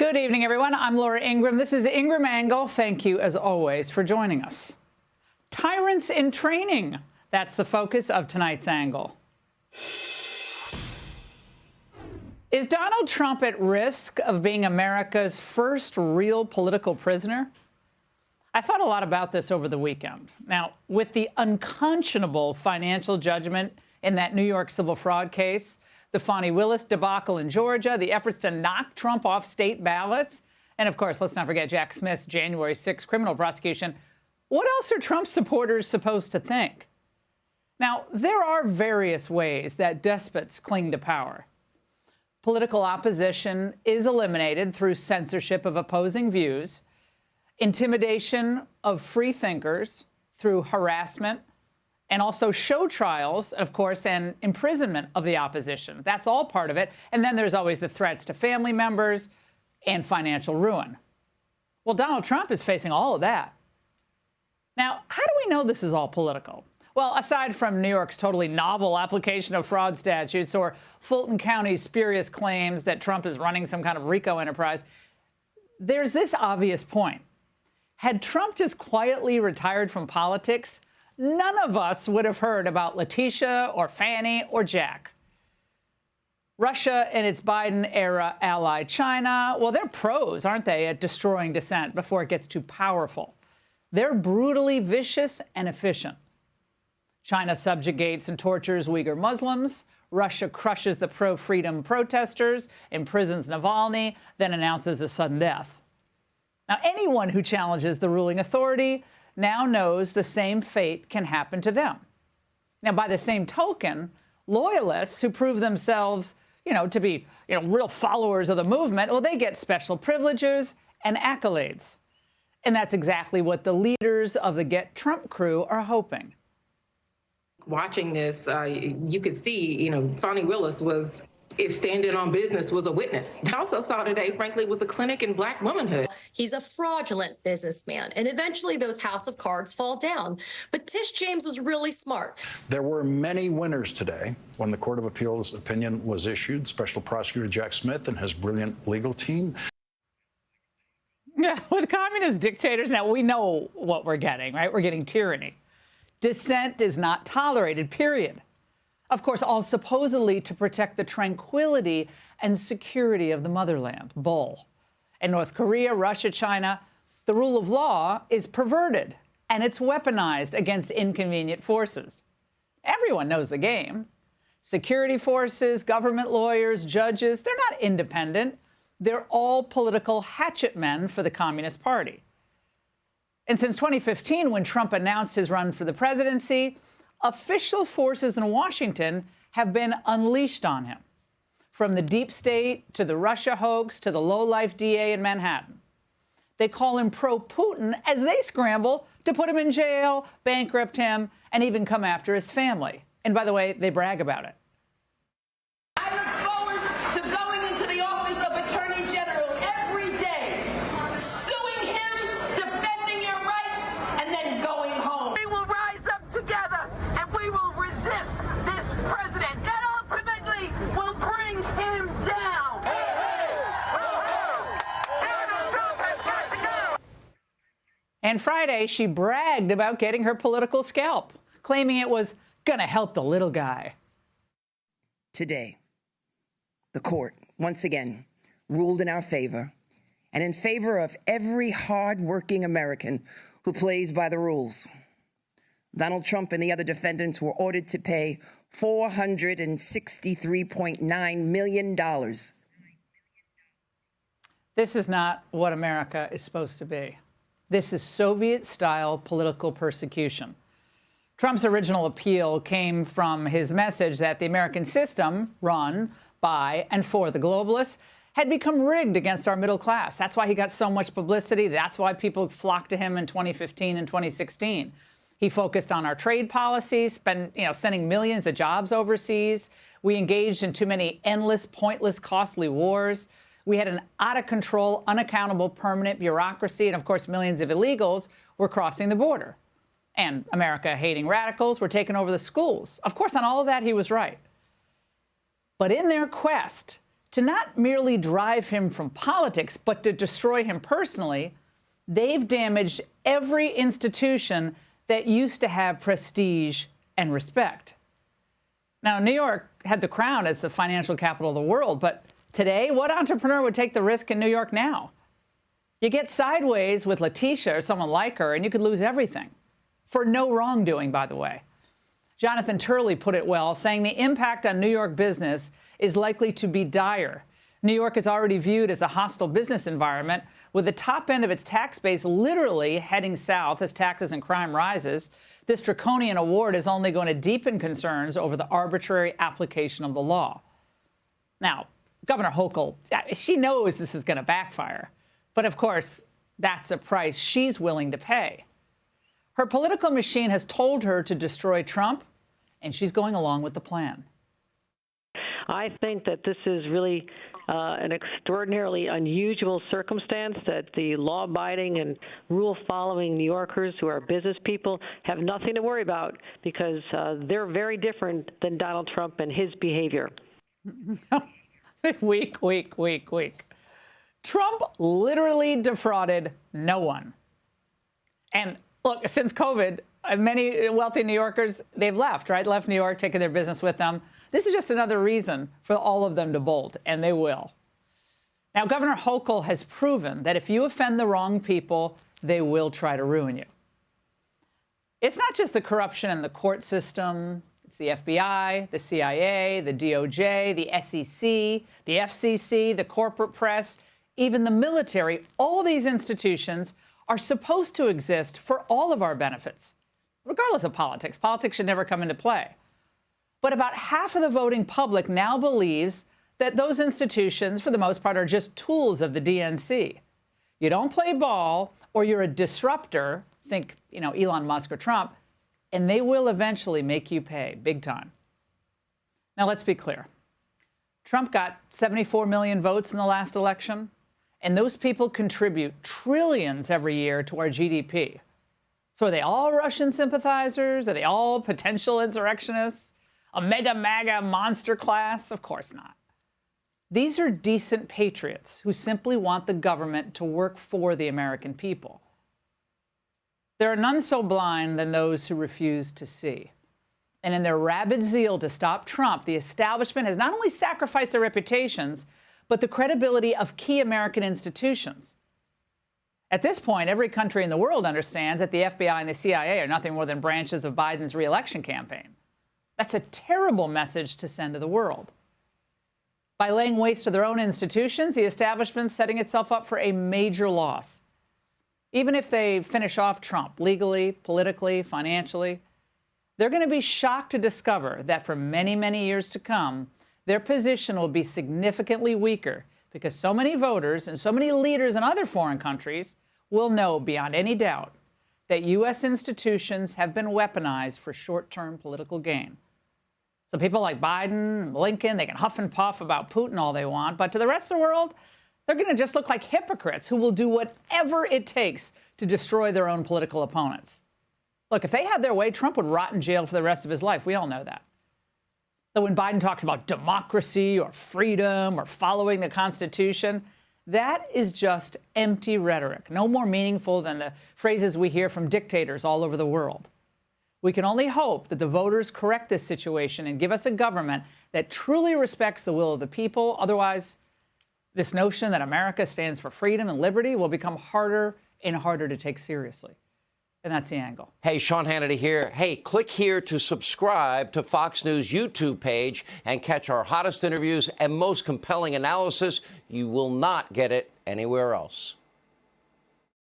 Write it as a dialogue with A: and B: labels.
A: Good evening, everyone. I'm Laura Ingraham. This is Ingraham Angle. Thank you, as always, for joining us. Tyrants in training. That's the focus of tonight's angle. Is Donald Trump at risk of being America's first real political prisoner? I thought a lot about this over the weekend. Now, with the unconscionable financial judgment in that New York civil fraud case, the Fani Willis debacle in Georgia, the efforts to knock Trump off state ballots, and of course, let's not forget Jack Smith's January 6th criminal prosecution, what else are Trump supporters supposed to think? Now, there are various ways that despots cling to power. Political opposition is eliminated through censorship of opposing views, intimidation of free thinkers through harassment, and also show trials, of course, and imprisonment of the opposition. That's all part of it. And then there's always the threats to family members and financial ruin. Well, Donald Trump is facing all of that. Now, how do we know this is all political? Well, aside from New York's totally novel application of fraud statutes or Fulton County's spurious claims that Trump is running some kind of RICO enterprise, there's this obvious point. Had Trump just quietly retired from politics, none of us would have heard about Letitia or Fannie or Jack. Russia and its Biden-era ally China, well, they're pros, aren't they, at destroying dissent before it gets too powerful. They're brutally vicious and efficient. China subjugates and tortures Uyghur Muslims. Russia crushes the pro-freedom protesters, imprisons Navalny, then announces a sudden death. Now, anyone who challenges the ruling authority now knows the same fate can happen to them. Now, by the same token, loyalists who prove themselves, to be, real followers of the movement, well, they get special privileges and accolades. And that's exactly what the leaders of the Get Trump crew are hoping.
B: Watching this, you could see, Fani Willis was, if standing on business, was a witness. I also saw today, frankly, was a clinic in Black womanhood.
C: He's a fraudulent businessman, and eventually those house of cards fall down. But Tish James was really smart.
D: There were many winners today when the Court of Appeals opinion was issued. Special Prosecutor Jack Smith and his brilliant legal team.
A: Yeah, with communist dictators, now we know what we're getting, right? We're getting tyranny. Dissent is not tolerated, period. Of course, all supposedly to protect the tranquility and security of the motherland. Bull. In North Korea, Russia, China, the rule of law is perverted and it's weaponized against inconvenient forces. Everyone knows the game. Security forces, government lawyers, judges, they're not independent. They're all political hatchet men for the Communist Party. And since 2015, when Trump announced his run for the presidency, official forces in Washington have been unleashed on him, from the deep state to the Russia hoax to the low-life DA in Manhattan. They call him pro-Putin as they scramble to put him in jail, bankrupt him, and even come after his family. And by the way, they brag about it.
E: I look forward to going into the office of Attorney General every day, suing him, defending your rights, and then going home.
F: We will rise up together and we will resist this president that ultimately will bring him down. Hey, hey, ho, ho. Donald Trump has got to go.
A: And Friday, she bragged about getting her political scalp, claiming it was gonna help the little guy.
G: Today, the court, once again, ruled in our favor and in favor of every hard-working American who plays by the rules. Donald Trump and the other defendants were ordered to pay $463.9 million.
A: This is not what America is supposed to be. This is Soviet-style political persecution. Trump's original appeal came from his message that the American system, run by and for the globalists, had become rigged against our middle class. That's why he got so much publicity. That's why people flocked to him in 2015 and 2016. He focused on our trade policies, sending millions of jobs overseas. We engaged in too many endless, pointless, costly wars. We had an out-of-control, unaccountable, permanent bureaucracy. And, of course, millions of illegals were crossing the border. And America-hating radicals were taking over the schools. Of course, on all of that, he was right. But in their quest to not merely drive him from politics, but to destroy him personally, they've damaged every institution that used to have prestige and respect. Now, New York had the crown as the financial capital of the world, but today, what entrepreneur would take the risk in New York now? You get sideways with Letitia or someone like her, and you could lose everything. For no wrongdoing, by the way. Jonathan Turley put it well, saying the impact on New York business is likely to be dire. New York is already viewed as a hostile business environment, with the top end of its tax base literally heading south as taxes and crime rises. This draconian award is only going to deepen concerns over the arbitrary application of the law. Now, Governor Hochul, she knows this is going to backfire. But of course, that's a price she's willing to pay. Her political machine has told her to destroy Trump, and she's going along with the plan.
H: I think that this is really an extraordinarily unusual circumstance that the law-abiding and rule-following New Yorkers who are business people have nothing to worry about because they're very different than Donald Trump and his behavior.
A: Weak. Trump literally defrauded no one. And look, since COVID, many wealthy New Yorkers, they've left, right? Left New York, taking their business with them. This is just another reason for all of them to bolt, and they will. Now, Governor Hochul has proven that if you offend the wrong people, they will try to ruin you. It's not just the corruption in the court system. It's the FBI, the CIA, the DOJ, the SEC, the FCC, the corporate press, even the military. All these institutions are supposed to exist for all of our benefits, regardless of politics. Politics should never come into play. But about half of the voting public now believes that those institutions, for the most part, are just tools of the DNC. You don't play ball, or you're a disruptor, think, Elon Musk or Trump, and they will eventually make you pay big time. Now, let's be clear. Trump got 74 million votes in the last election, and those people contribute trillions every year to our GDP. So are they all Russian sympathizers? Are they all potential insurrectionists? A mega MAGA monster class? Of course not. These are decent patriots who simply want the government to work for the American people. There are none so blind than those who refuse to see. And in their rabid zeal to stop Trump, the establishment has not only sacrificed their reputations, but the credibility of key American institutions. At this point, every country in the world understands that the FBI and the CIA are nothing more than branches of Biden's re-election campaign. That's a terrible message to send to the world. By laying waste to their own institutions, the establishment's setting itself up for a major loss. Even if they finish off Trump legally, politically, financially, they're going to be shocked to discover that for many, many years to come, their position will be significantly weaker because so many voters and so many leaders in other foreign countries will know beyond any doubt that U.S. institutions have been weaponized for short-term political gain. So people like Biden, Blinken, they can huff and puff about Putin all they want, but to the rest of the world, they're going to just look like hypocrites who will do whatever it takes to destroy their own political opponents. Look, if they had their way, Trump would rot in jail for the rest of his life. We all know that. So when Biden talks about democracy or freedom or following the Constitution, that is just empty rhetoric, no more meaningful than the phrases we hear from dictators all over the world. We can only hope that the voters correct this situation and give us a government that truly respects the will of the people. Otherwise, this notion that America stands for freedom and liberty will become harder and harder to take seriously. And that's The Angle.
I: Hey, Sean Hannity here. Hey, click here to subscribe to Fox News YouTube page and catch our hottest interviews and most compelling analysis. You will not get it anywhere else.